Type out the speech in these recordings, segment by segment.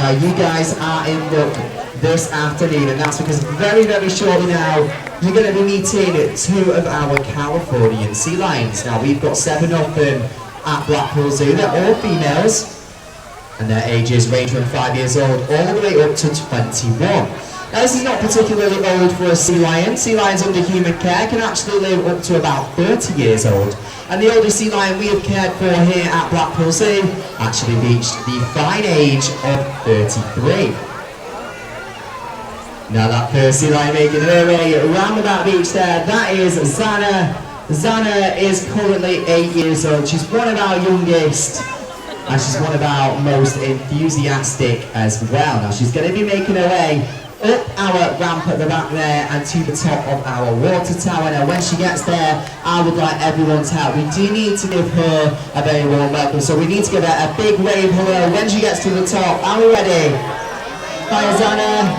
Now you guys are in luck this afternoon, and that's because very, very shortly now you're going to be meeting two of our Californian sea lions. Now we've got 7 of them at Blackpool Zoo. They're all females, and their ages range from 5 years old all the way up to 21. Now this is not particularly old for a sea lion. Sea lions under human care can actually live up to about 30 years old. And the oldest sea lion we have cared for here at Blackpool Zoo actually reached the fine age of 33. Now that first sea lion making her way around that beach there, that is Zana. Zana is currently 8 years old. She's one of our youngest, and she's one of our most enthusiastic as well. Now she's going to be making her way up our ramp at the back there and to the top of our water tower. Now when she gets there, I would like everyone's help. We do need to give her a very warm welcome, so we need to give her a big wave hello when she gets to the top. Are we ready? Hi Zana.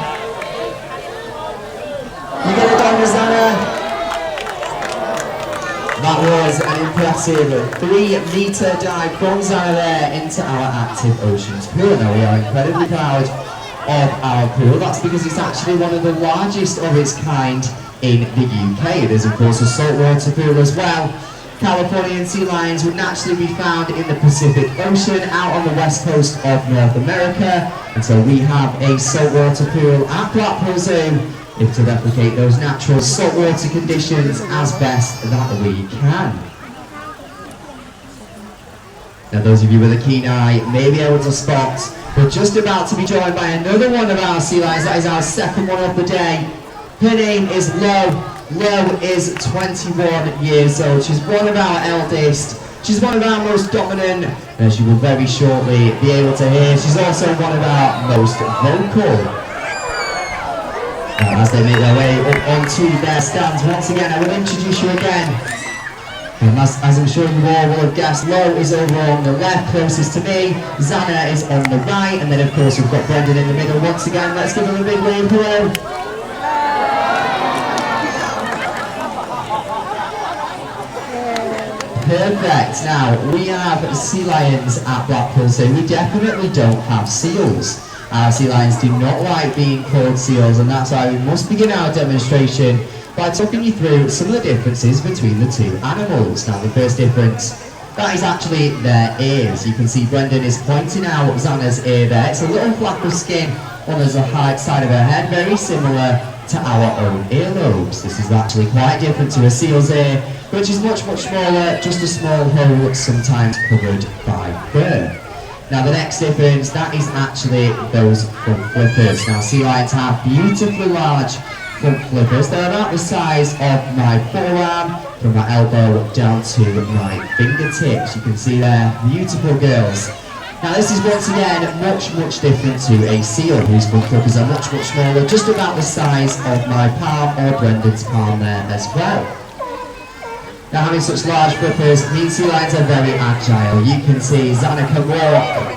You get it done, Zana. That was an impressive 3-meter dive from Zana there into our active oceans pool. Now we are incredibly proud of our pool. That's because it's actually one of the largest of its kind in the UK. It is of course a saltwater pool as well. Californian sea lions would naturally be found in the Pacific Ocean out on the west coast of North America, and so we have a saltwater pool at Blackpool Zoo if to replicate those natural saltwater conditions as best that we can. Now those of you with a keen eye may be able to spot we're just about to be joined by another one of our sea lions. That is our second one of the day. Her name is Lo. Lo is 21 years old. She's one of our eldest. She's one of our most dominant, as you will very shortly be able to hear. She's also one of our most vocal. Now, as they make their way up onto their stands, once again, I will introduce you again. As I'm sure you all will have guessed, Lo is over on the left, closest to me. Zana is on the right, and then of course we've got Brendan in the middle. Once again, let's give them a big wave. Hello. Perfect. Now, we have sea lions at Blackpool Zoo. We definitely don't have seals. Our sea lions do not like being called seals, and that's why we must begin our demonstration by talking you through some of the differences between the two animals. Now the first difference, that is actually their ears. You can see Brendan is pointing out Zana's ear there. It's a little flap of skin on the side of her head, very similar to our own earlobes. This is actually quite different to a seal's ear, which is much, much smaller, just a small hole sometimes covered by fur. Now the next difference, that is actually those front flippers. Now sea lions have beautifully large front flippers. They're about the size of my forearm, from my elbow down to my fingertips. You can see there, beautiful girls. Now this is once again much, much different to a seal, whose front flippers are much, much smaller, just about the size of my palm or Brendan's palm there as well. Now having such large flippers means sea lions are very agile. You can see Zana can walk,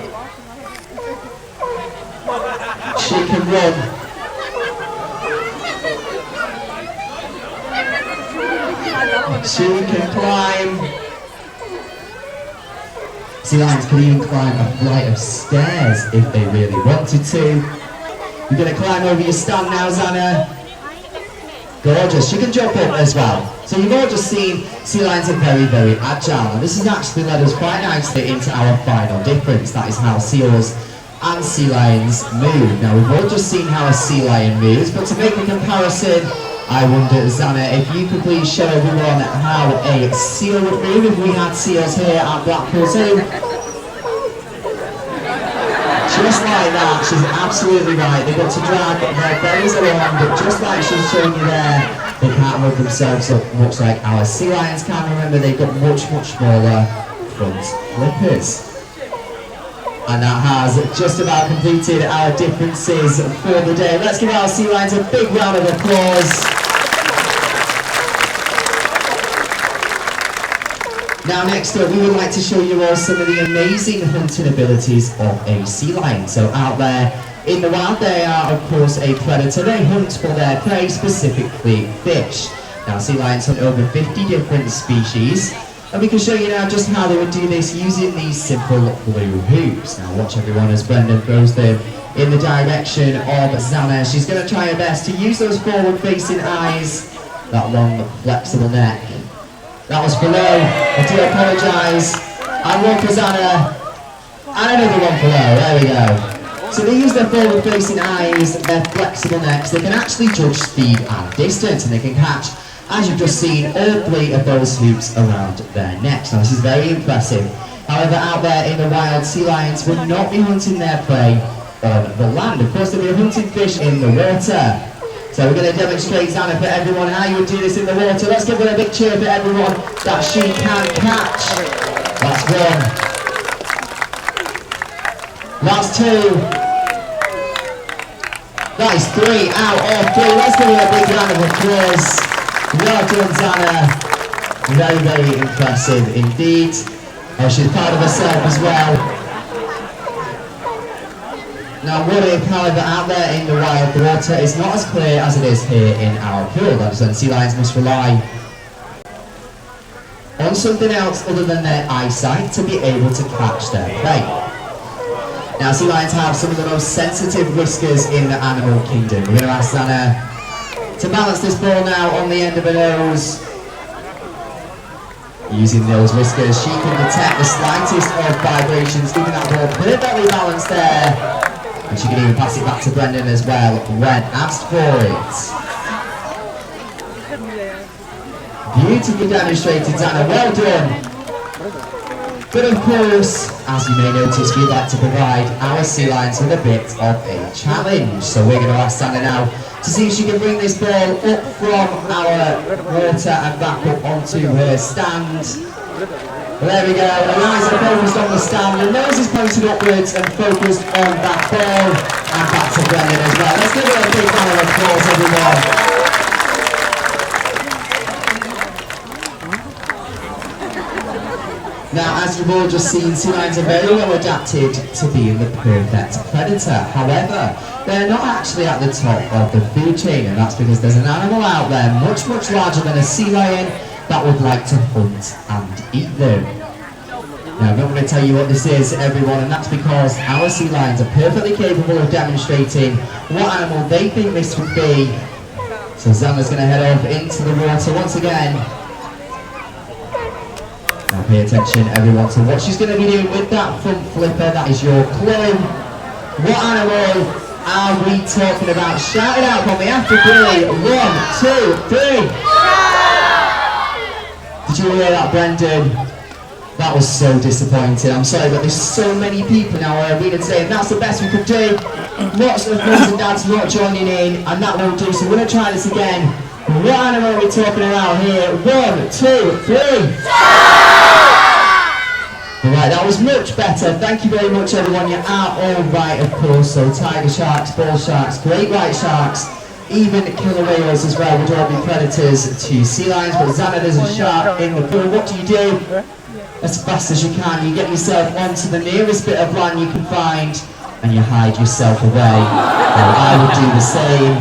she can run, she can climb. Sea lions can even climb a flight of stairs if they really wanted to. You're going to climb over your stand now, Zana. Gorgeous. She can jump up as well. So you've all just seen sea lions are very, very agile. And this has actually led us quite nicely into our final difference. That is how seals and sea lions move. Now we've all just seen how a sea lion moves, but to make a comparison, I wonder, Zana, if you could please show everyone how a seal would move if we had seals here at Blackpool Zoo. Just like that, she's absolutely right. They've got to drag their bellies along, but just like she's showing you there, they can't move themselves up much like our sea lions can. Remember, they've got much, much smaller front flippers. And that has just about completed our differences for the day. Let's give our sea lions a big round of applause. Now next up, we would like to show you all some of the amazing hunting abilities of a sea lion. So out there in the wild, they are of course a predator. They hunt for their prey, specifically fish. Now sea lions hunt over 50 different species, and we can show you now just how they would do this using these simple blue hoops. Now watch everyone as Brendan throws them in the direction of Zana. She's going to try her best to use those forward-facing eyes, that long, flexible neck. That was below. I do apologise. And one for Zana. And another one below. There we go. So they use their forward-facing eyes, their flexible necks. They can actually judge speed and distance, and they can catch, as you've just seen, all 3 of those hoops around their necks. Now this is very impressive. However, out there in the wild, sea lions would not be hunting their prey on the land. Of course, they'll be hunting fish in the water. So we're going to demonstrate, Zana, for everyone how you would do this in the water. Let's give her a big cheer for everyone that she can catch. That's 1. That's 2. That is 3 out of 3. Let's give her a big round of applause. Well done, Zana. Very, very impressive indeed. Oh, she's proud of herself as well. Now, what if, however, out there in the wild, the water is not as clear as it is here in our pool? That's when sea lions must rely on something else other than their eyesight to be able to catch their prey. Now, sea lions have some of the most sensitive whiskers in the animal kingdom. We're going to ask Zana to balance this ball now on the end of her nose. Using those whiskers, she can detect the slightest of vibrations, keeping that ball perfectly balanced there. And she can even pass it back to Brendan as well when asked for it. Beautifully demonstrated, Zana. Well done. But of course, as you may notice, we'd like to provide our sea lions with a bit of a challenge. So we're going to ask Zana now to see if she can bring this ball up from our water and back up onto her stand. Well, there we go, her eyes are focused on the stand, her nose is pointed upwards and focused on that ball, and back to Brendan as well. Let's give her a big round of applause, everyone. Now, as you've all just seen, sea lions are very well adapted to being the perfect predator. However, they're not actually at the top of the food chain, and that's because there's an animal out there much, much larger than a sea lion that would like to hunt and eat them. Now, I'm not going to tell you what this is, everyone, and that's because our sea lions are perfectly capable of demonstrating what animal they think this would be. So Zana's going to head off into the water once again. Now pay attention, everyone, to what she's going to be doing with that front flipper. That is your clue. What animal are we talking about? Shout it out for me after 3. 1, 2, 3. Did you hear that, Brendan? That was so disappointing. I'm sorry, but there's so many people now reading saying that's the best we could do. Lots of mums and dads not joining in, and that won't do. So we're going to try this again. What animal are we talking about here? 1, 2, 3. Alright, that was much better. Thank you very much, everyone. You are all right, of course. So tiger sharks, bull sharks, great white sharks, even killer whales as well would all be predators to sea lions. But Zana, there's a shark in the pool. What do you do? As fast as you can, you get yourself onto the nearest bit of land you can find and you hide yourself away. And I would do the same.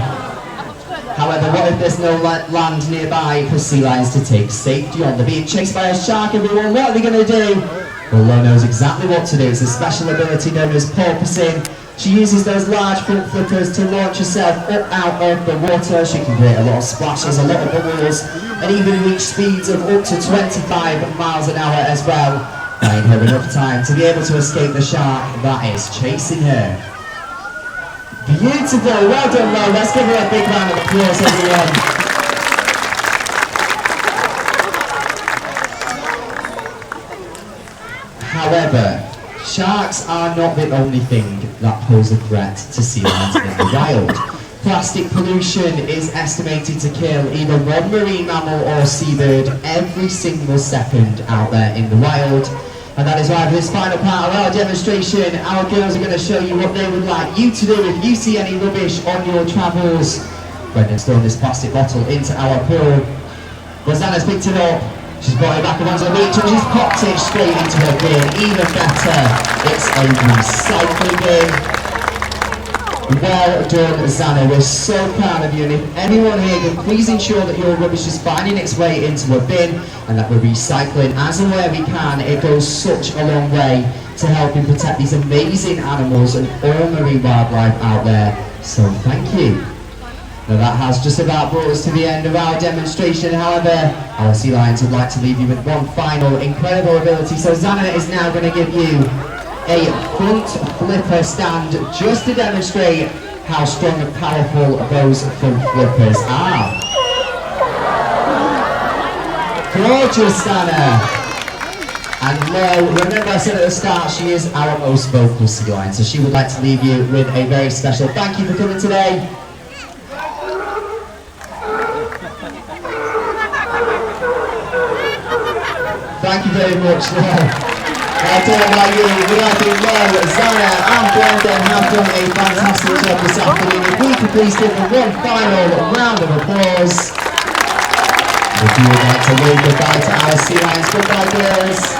However, what if there's no land nearby for sea lions to take safety on? They're being chased by a shark, everyone. What are they going to do? Well, Lo knows exactly what to do. It's a special ability known as porpoising. She uses those large front flippers to launch herself up out of the water. She can create a lot of splashes, a lot of bubbles, and even reach speeds of up to 25 miles an hour as well, buying her enough time to be able to escape the shark that is chasing her. Beautiful, well done, Lo. Let's give her a big round of applause, everyone. However, sharks are not the only thing that pose a threat to sea lions in the wild. Plastic pollution is estimated to kill either one marine mammal or seabird every single second out there in the wild. And that is why for this final part of our demonstration, our girls are going to show you what they would like you to do if you see any rubbish on your travels. Brendan's thrown this plastic bottle into our pool. Rosanna's picked it up. She's brought it back onto the beach and she's popped it straight into her bin. Even better, it's a recycling bin. Well done, Zana. We're so proud of you. And if anyone here can please ensure that your rubbish is finding its way into a bin and that we're recycling as and where we can. It goes such a long way to helping protect these amazing animals and all marine wildlife out there. So thank you. Now that has just about brought us to the end of our demonstration. However, our Sea Lions would like to leave you with one final incredible ability. So Zana is now going to give you a front flipper stand just to demonstrate how strong and powerful those front flippers are. Gorgeous, Zana. And Lo, remember I said at the start, she is our most vocal Sea Lion, so she would like to leave you with a very special thank you for coming today. Thank you very much, Lo. I don't know about you, but I think Lo, Zana and Brendan have done a fantastic job this afternoon. If we could please give them one final round of applause. If you would like to wave goodbye to our Sea Lions, goodbye girls.